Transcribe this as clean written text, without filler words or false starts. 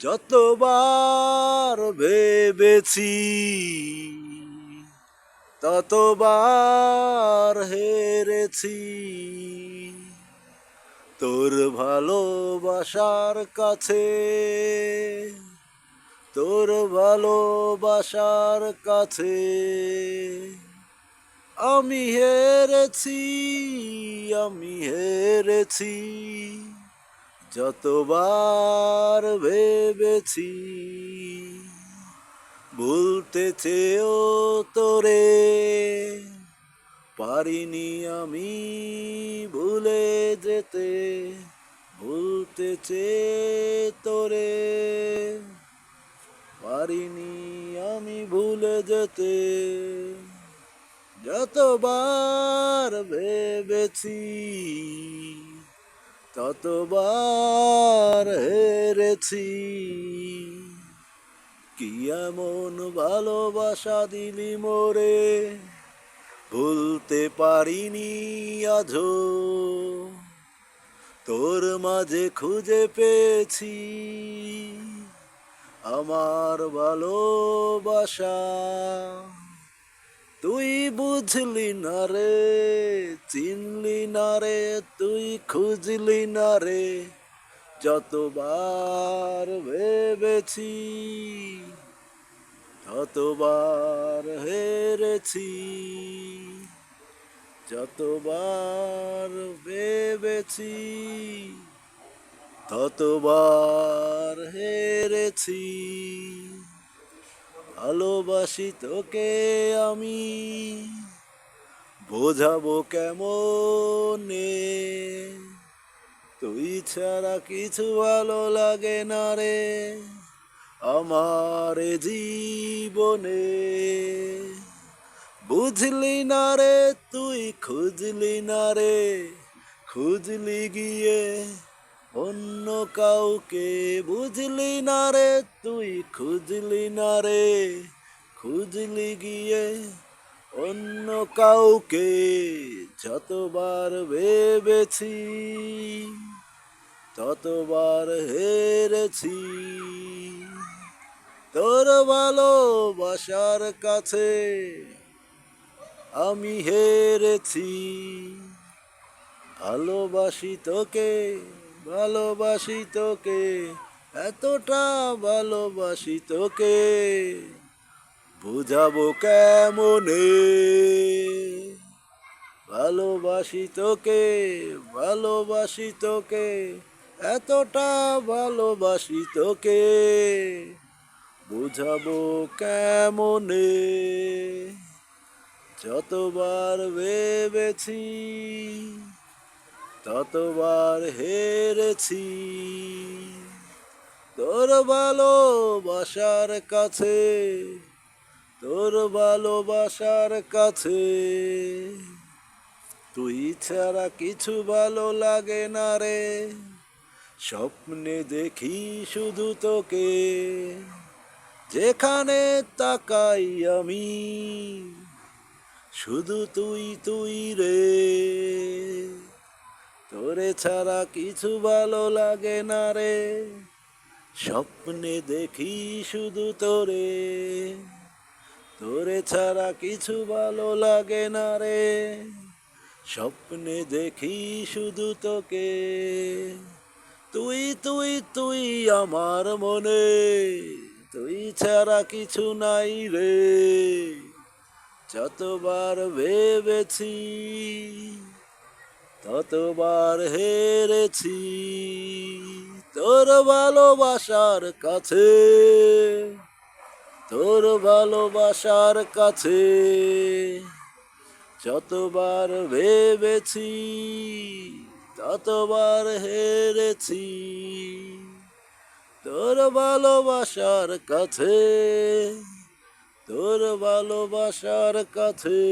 যতবার ভেবেছি ততবার হেরেছি তোর ভালোবাসার কাছে, তোর ভালোবাসার কাছে আমি হেরেছি, আমি হেরেছি যতবার ভেবেছি। ভুলতে চেয়েও তোরে পারিনি আমি ভুলে যেতে, ভুলতে চেয়ে তোরে পারিনি আমি ভুলে যেতে। যতবার ভেবেছি ততবার হেরেছি। কি এমন ভালোবাসা দিলি মোরে ভুলতে পারিনি আজও, তোর মাঝে খুঁজে পেয়েছি আমার ভালোবাসা। তুই বুঝলি না রে, চিনলি না রে, তুই খুঁজলি না রে, যতবার ভেবেছি ততবার হেরেছি। যতবার ভেবেছি ততবার হেরেছি। ভালোবাসি তোকে আমি, বোঝাবো কেমনে, তুই ছাড়া কিছু ভালো লাগে না রে আমার জীবনে। বুঝলি না রে তুই খুঁজলি না রে, খুঁজলি গিয়ে অন্য কাউকে। বুঝলি না রে তুই খুঁজলি না রে, খুঁজলি গিয়ে অন্য কাউকে। যতবার ভেবেছি ততবার হেরেছি তোর ভালোবাসার কাছে আমি হেরেছি। ভালোবাসি তোকে, ভালোবাসি তোকে, এতটা ভালোবাসি তোকে, বুঝাবো কেমনে। ভালোবাসি তোকে, ভালোবাসি তোকে, এতটা ভালোবাসি তোকে, বুঝাবো কেমনে। যতবার ভেবেছি ততবার হেরেছি তোর ভালোবাসার কাছে, তোর ভালোবাসার কাছে। তুই ছাড়া কিছু ভালো লাগে না রে, স্বপ্নে দেখি শুধু তোকে, যেখানে তাকাই আমি শুধু তুই তুই রে। তোরে ছাড়া কিছু ভালো লাগে না রে, স্বপ্নে দেখি শুধু তোরে, তোরে ছাড়া কিছু ভালো লাগে না রে, স্বপ্নে দেখি শুধু তোকে। তুই তুই তুই আমার মনে, তুই ছাড়া কিছু নাই রে। যতবার ভেবেছি ততবার হেরেছি তোর ভালোবাসার কাছে, তোর ভালোবাসার কাছে। যতবার ভেবেছি ততবার হেরেছি তোর ভালোবাসার কাছে, তোর ভালোবাসার কাছে।